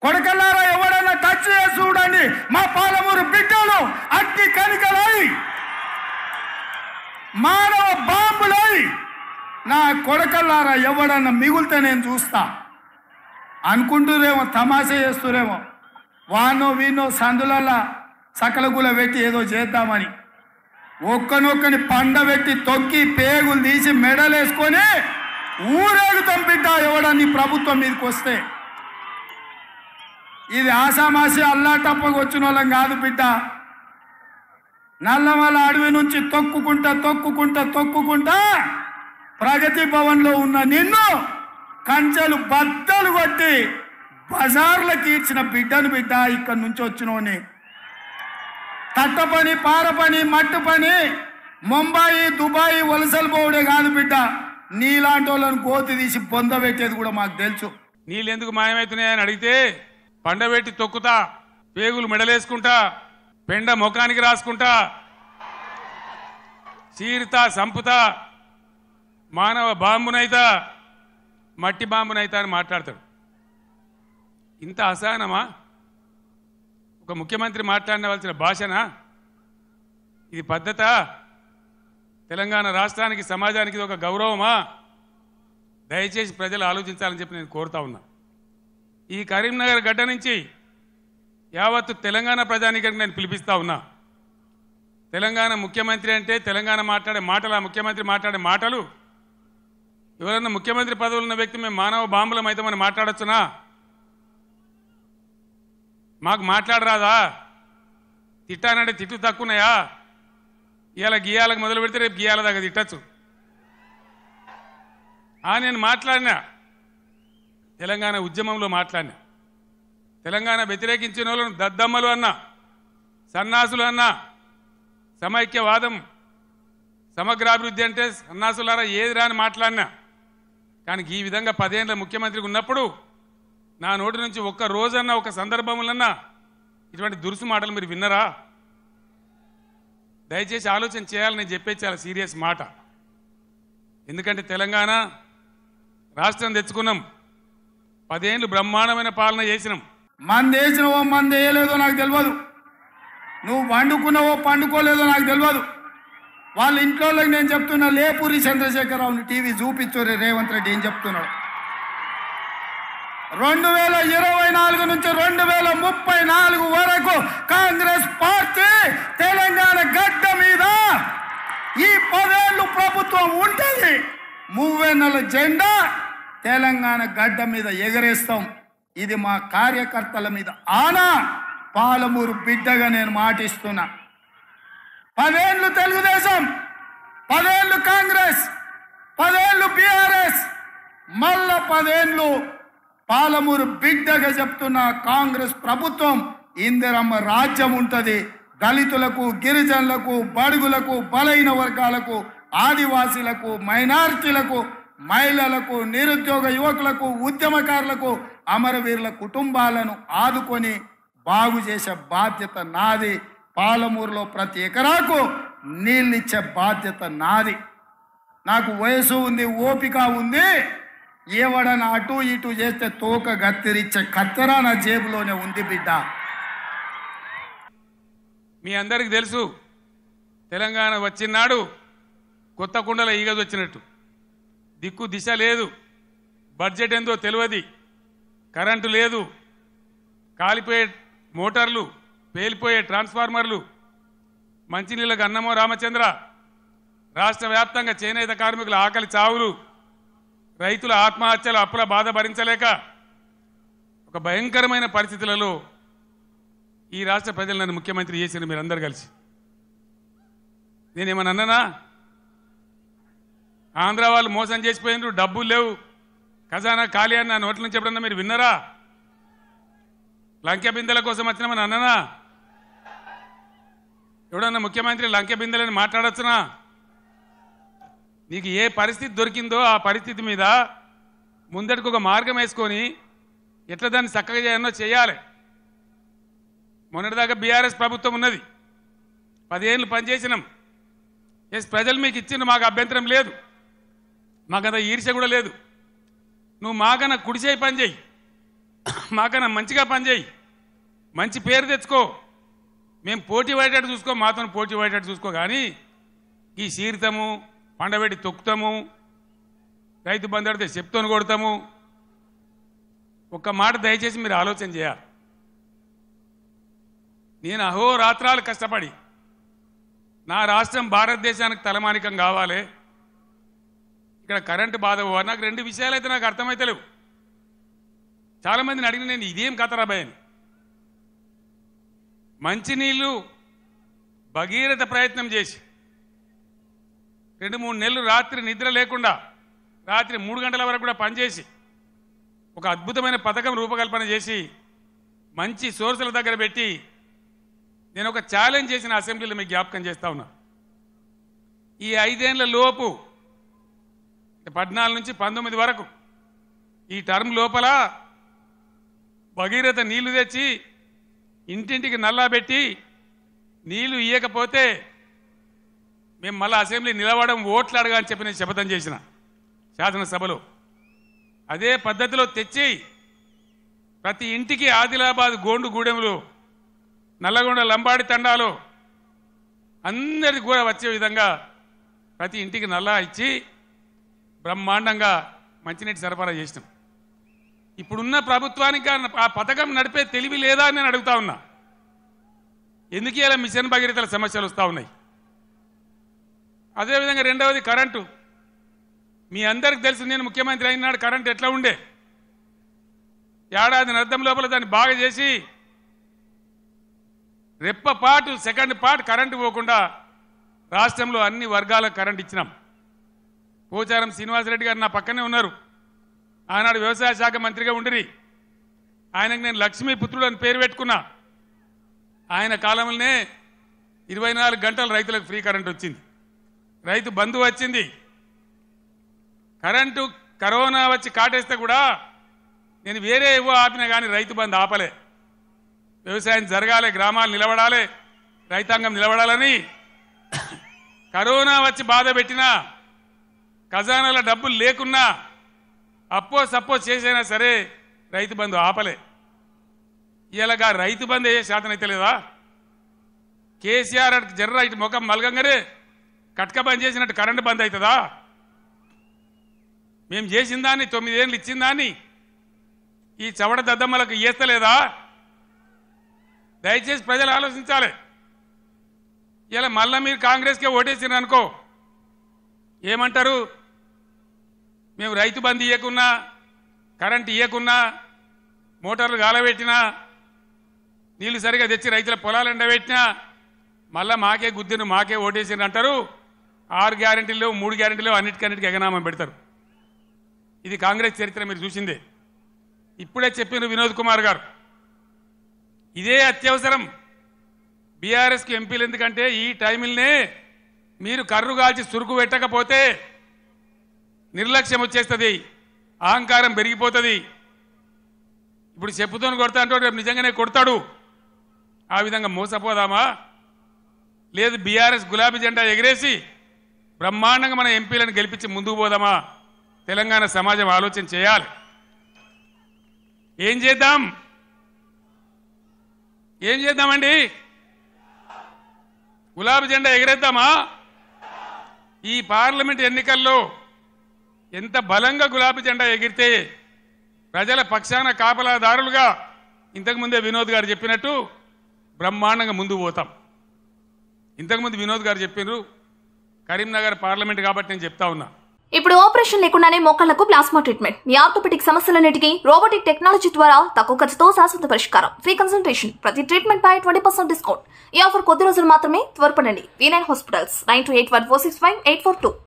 కొడకల్లారా ఎవడన్నా టచ్ చేసి చూడండి, మా పాలమూరు బిడ్డలు అగ్ని కనికలై మానవ బాంబులై నా కొడకల్లారా ఎవడన్నా మిగులుతే నేను చూస్తా అనుకుంటురేమో, తమాషా చేస్తురేమో. వానో వీనో సందులల్లా సకలగుల పెట్టి ఏదో చేద్దామని ఒక్కనొక్కని పండబెట్టి తొక్కి పేగులు తీసి మెడలేసుకొని ఊరేగుతాం బిడ్డ ఎవడని ప్రభుత్వం మీదకి వస్తే. ఇది ఆసామాసి అల్లాటప్పకు వచ్చిన వాళ్ళం కాదు బిడ్డ. నల్లమల అడవి నుంచి తొక్కుకుంటా ప్రగతి భవన్లో ఉన్న నిన్ను కంచెలు బద్దలు కొట్టి బజార్లకు ఈడ్చిన బిడ్డను బిడ్డ. ఇక్కడి నుంచి వచ్చినోని తట్ట పని, పార పని, మట్టు పని, ముంబాయి దుబాయ్ వలసలు పోవడే కాదు బిడ్డ. నీలాంటి వాళ్ళని కోతి తీసి పొందబెట్టేది కూడా మాకు తెలుసు. నీళ్ళు ఎందుకు మాయమవుతున్నాయని అడిగితే పండబెట్టి తొక్కుతా, పేగులు మెడలేసుకుంటా, పెండ ముఖానికి రాసుకుంటా, చీరుతా, సంపుతా, మానవ బాంబునైతా, మట్టి బాంబునైతా అని మాట్లాడతాడు. ఇంత అసహనమా? ఒక ముఖ్యమంత్రి మాట్లాడవలసిన భాషనా ఇది? పద్ధతా? తెలంగాణ రాష్ట్రానికి, సమాజానికి ఇది ఒక గౌరవమా? దయచేసి ప్రజలు ఆలోచించాలని చెప్పి నేను కోరుతా ఉన్నా. ఈ కరీంనగర్ గడ్డ నుంచి యావత్తు తెలంగాణ ప్రజానీకానికి నేను పిలిపిస్తా ఉన్నా. తెలంగాణ ముఖ్యమంత్రి అంటే తెలంగాణ మాట్లాడే మాటలు, ఆ ముఖ్యమంత్రి మాట్లాడే మాటలు, ఎవరన్నా ముఖ్యమంత్రి పదవులు ఉన్న వ్యక్తి మేము మానవ బాంబులం అయితే మనం మాట్లాడొచ్చునా? మాకు మాట్లాడరాదా? తిట్టానంటే తిట్టు తక్కువన్నాయా? ఇవాళ గీయాలకు మొదలు పెడితే రేపు గీయాల దాకా తిట్టచ్చు. నేను మాట్లాడినా, తెలంగాణ ఉద్యమంలో మాట్లాడినా, తెలంగాణ వ్యతిరేకించిన వాళ్ళను దద్దమ్మలు అన్నా, సన్నాసులు అన్నా, సమైక్యవాదం, సమగ్రాభివృద్ధి అంటే సన్నాసులారా ఏది రాని మాట్లాడినా. కానీ ఈ విధంగా 10 ఏళ్ళ ముఖ్యమంత్రికి ఉన్నప్పుడు నా నోటి నుంచి ఒక్క రోజన్నా, ఒక సందర్భంలోన్నా ఇటువంటి దురుసు మాటలు మీరు విన్నరా? దయచేసి ఆలోచన చేయాలని నేను చెప్పేది చాలా సీరియస్ మాట. ఎందుకంటే తెలంగాణ రాష్ట్రం తెచ్చుకున్నాం, 10 ఏళ్ళు బ్రహ్మాండమైన పాలన చేసినాం. మంది వేసినవో మంది వేయలేదో నాకు తెలియదు, నువ్వు వండుకున్నావో పండుకోలేదో నాకు తెలియదు. వాళ్ళ ఇంట్లో నేను చెప్తున్నా, లేపూరి చంద్రశేఖరరావుని టీవీ చూపించోరే రేవంత్ రెడ్డి ఏం చెప్తున్నాడు. 2024 నుంచి 2034 వరకు కాంగ్రెస్ పార్టీ తెలంగాణ గడ్డ మీద ఈ 10 ఏళ్ళు ప్రభుత్వం ఉంటుంది. 30 జెండా తెలంగాణ గడ్డ మీద ఎగరేస్తాం. ఇది మా కార్యకర్తల మీద ఆనా. పాలమూరు బిడ్డగా నేను మాటిస్తున్నా. 10 ఏళ్ళు తెలుగుదేశం, 10 ఏళ్ళు కాంగ్రెస్, 10 ఏళ్ళు బీఆర్ఎస్, మళ్ళా 10 ఏళ్ళు పాలమూరు బిడ్డగా చెప్తున్న కాంగ్రెస్ ప్రభుత్వం. ఇందిరమ్మ రాజ్యం ఉంటుంది. దళితులకు, గిరిజనులకు, బడుగులకు, బలైన వర్గాలకు, ఆదివాసీలకు, మైనారిటీలకు, మహిళలకు, నిరుద్యోగ యువకులకు, ఉద్యమకారులకు, అమరవీరుల కుటుంబాలను ఆదుకొని బాగు చేసే బాధ్యత నాది. పాలమూరులో ప్రతి ఎకరాకు నీళ్ళిచ్చే బాధ్యత నాది. నాకు వయసు ఉంది, ఓపిక ఉంది. ఏవడన అటు ఇటు చేస్తే తోక గత్తిరిచ్చే కత్తెర నా జేబులోనే ఉంది బిడ్డ. మీ అందరికి తెలుసు, తెలంగాణ వచ్చినాడు కొత్త కుండల ఈగది వచ్చినట్టు. దిక్కు దిశ లేదు, బడ్జెట్ ఏందో తెలియదు, కరెంటు లేదు, కాలిపోయే మోటార్లు, పేలిపోయే ట్రాన్స్ఫార్మర్లు, మంచినీళ్ళకు అన్నమో రామచంద్ర, రాష్ట్ర వ్యాప్తంగా చేనేత కార్మికుల ఆకలి చావులు, రైతుల ఆత్మహత్యలు, అప్పుల బాధ భరించలేక ఒక భయంకరమైన పరిస్థితులలో ఈ రాష్ట్ర ప్రజలు నన్ను ముఖ్యమంత్రి చేసిన మీరందరూ కలిసి. నేనేమన్నా అన్నానా? ఆంధ్ర వాళ్ళు మోసం చేసిపోయినారు, డబ్బులు లేవు, ఖజానా ఖాళీ అని నా నోట్ల నుంచి ఎప్పుడన్నా మీరు విన్నారా? లంకె బిందెల కోసం వచ్చినామని అన్నానా? ఎవడన్నా ముఖ్యమంత్రి లంకె బిందెలని మాట్లాడొచ్చునా? నీకు ఏ పరిస్థితి దొరికిందో ఆ పరిస్థితి మీద ముందటికి ఒక మార్గం వేసుకొని ఎట్లా దాన్ని చక్కగా చేయాలో చేయాలి. మొన్నటిదాకా బీఆర్ఎస్ ప్రభుత్వం ఉన్నది, 10 ఏళ్ళు పనిచేసినాం. ఎస్, ప్రజలు మీకు ఇచ్చిండ్రు, మాకు అభ్యంతరం లేదు, మాకంత ఈర్ష్య కూడా లేదు. నువ్వు మాకన్నా కుడిచేయి పని చేయి, మాకన్నా మంచిగా పనిచేయి, మంచి పేరు తెచ్చుకో, మేము పోటీ పడేటట్టు చూసుకో, మాతో పోటీ పడేటట్టు చూసుకో. కానీ ఈ సీరితము, పండబెట్టి తొక్కుతాము, రైతు బంధు అడితే చెప్తోని కొడతాము. ఒక్క మాట దయచేసి మీరు ఆలోచన చేయాలి. నేను అహోరాత్రాలు కష్టపడి నా రాష్ట్రం భారతదేశానికి తలమానికం కావాలి, ఇక్కడ కరెంటు బాధ పోవాలి. నాకు రెండు విషయాలు అయితే నాకు అర్థమైతే లేవు. చాలామందిని అడిగిన నేను ఇదేం కథరాబాయ్ అని. మంచినీళ్ళు భగీరథ ప్రయత్నం చేసి 2-3 నెలలు రాత్రి నిద్ర లేకుండా రాత్రి 3 గంటల వరకు కూడా పనిచేసి ఒక అద్భుతమైన పథకం రూపకల్పన చేసి మంచి సోర్సుల దగ్గర పెట్టి నేను ఒక ఛాలెంజ్ చేసిన అసెంబ్లీలో మీకు జ్ఞాపకం చేస్తా ఉన్నా. ఈ 5 ఏళ్ల లోపు 14 నుంచి 19 వరకు ఈ టర్మ్ లోపల భగీరథ నీళ్లు తెచ్చి ఇంటింటికి నల్లా పెట్టి నీళ్లు ఇయ్యకపోతే మేము మళ్ళీ అసెంబ్లీ నిలవడం, ఓట్లు అడగా అని చెప్పి నేను శపథం చేసిన శాసనసభలో. అదే పద్ధతిలో తెచ్చి ప్రతి ఇంటికి ఆదిలాబాద్ గోండు గూడెంలో, నల్లగొండ లంబాడి తండాలో అందరికి కూడా వచ్చే విధంగా ప్రతి ఇంటికి నల్లా ఇచ్చి బ్రహ్మాండంగా మంచినీటి సరఫరా చేసినాం. ఇప్పుడున్న ప్రభుత్వానికి ఆ పథకం నడిపే తెలివి లేదా అని నేను అడుగుతా ఉన్నా. ఎందుకు ఇలా మిషన్ భగీరథల సమస్యలు వస్తూ ఉన్నాయి? అదేవిధంగా రెండవది కరెంటు. మీ అందరికి తెలుసు, నేను ముఖ్యమంత్రి అయినాడు కరెంటు ఎట్లా ఉండే. ఏడాది అర్థం లోపల దాన్ని బాగా చేసి రెప్పపాటు సెకండ్ పాటు కరెంటు పోకుండా రాష్ట్రంలో అన్ని వర్గాలకు కరెంటు ఇచ్చినాం. పోచారం శ్రీనివాసరెడ్డి గారు నా పక్కనే ఉన్నారు, ఆనాడు వ్యవసాయ శాఖ మంత్రిగా ఉండిరి. ఆయనకు నేను లక్ష్మీపుత్రుడు అని పేరు పెట్టుకున్నా. ఆయన కాలంలోనే 24 గంటలు రైతులకు ఫ్రీ కరెంట్ వచ్చింది, రైతు బంధు వచ్చింది. కరెంటు కరోనా వచ్చి కాటేస్తే కూడా నేను వేరే ఏవో ఆపినా కానీ రైతు బంధు ఆపలే. వ్యవసాయం జరగాలి, గ్రామాలు నిలబడాలి, రైతాంగం నిలబడాలని కరోనా వచ్చి బాధ పెట్టినా, ఖజానాల డబ్బులు లేకున్నా, అప్పో సప్పో చేసైనా సరే రైతు బంధు ఆపలే. ఇలాగా రైతు బంధు అయ్యే శాతం అయితే లేదా? కేసీఆర్ జర్ర ఇటు ముఖం మలగంగానే కట్క బంద్ చేసినట్టు కరెంటు బంద్ అవుతుందా? మేము చేసిన దాన్ని 9 ఏళ్ళు ఇచ్చిన దాన్ని ఈ చవడ దద్దమ్మలకు ఇయ్యలేదా? దయచేసి ప్రజలు ఆలోచించాలి. ఇలా మళ్ళా మీరు కాంగ్రెస్కే ఓటేసిన అనుకో ఏమంటారు? మేము రైతు బంధు ఇవ్వకున్నా, కరెంట్ ఇవ్వకున్నా, మోటార్లు గాలబెట్టినా, నీళ్లు సరిగా తెచ్చి రైతుల పొలాలు ఎండబెట్టినా మళ్ళా మాకే గుద్దిను, మాకే ఓటేసిన అంటారు. 6 గ్యారెంటీలు 3 గ్యారెంటీలు అన్నిటికన్నిటికీ ఎగనామం పెడతారు. ఇది కాంగ్రెస్ చరిత్ర మీరు చూసిందే. ఇప్పుడే చెప్పిన వినోద్ కుమార్ గారు, ఇదే అత్యవసరం బీఆర్ఎస్కి ఎంపీలు. ఎందుకంటే ఈ టైంలోనే మీరు కర్రు కాల్చి సురుకు పెట్టకపోతే నిర్లక్ష్యం వచ్చేస్తుంది, అహంకారం పెరిగిపోతుంది. ఇప్పుడు చెప్పుతోని కొడతా అంటే రేపు నిజంగానే కొడతాడు. ఆ విధంగా మోసపోదామా? లేదు బీఆర్ఎస్ గులాబీ జెండా ఎగిరేసి బ్రహ్మాండంగా మన ఎంపీలను గెలిపించి ముందుకు పోదామా? తెలంగాణ సమాజం ఆలోచన చేయాలి. ఏం చేద్దాం? ఏం చేద్దామండి? గులాబీ జెండా ఎగిరేద్దామా? ఈ పార్లమెంట్ ఎన్నికల్లో ఎంత బలంగా గులాబీ జెండా ఎగిరితే ప్రజల పక్షాన కాపలాదారులుగా ఇంతకుముందే వినోద్ గారు చెప్పినట్టు బ్రహ్మాండంగా ముందుకు పోతాం. ఇంతకుముందు వినోద్ గారు చెప్పినారు కరీంనగర్ పార్లమెంట్ కాబట్టి నేను చెప్తా ఉన్నా. ఇప్పుడు ఆపరేషన్ లేకుండానే మోకాళ్లకు ప్లాస్మా ట్రీట్మెంట్. మీ ఆర్థోపెడిక్ సమస్యలన్నిటికీ రోబోటిక్ టెక్నాలజీ ద్వారా తక్కువ ఖర్చుతో శాశ్వత పరిష్కారం. ఫ్రీ కన్సల్టేషన్, ప్రతి ట్రీట్మెంట్ పై 20% డిస్కౌంట్. ఈ ఆఫర్ కొద్ది రోజులు మాత్రమే. త్వరపడండి. V9 hospitals 9281465842.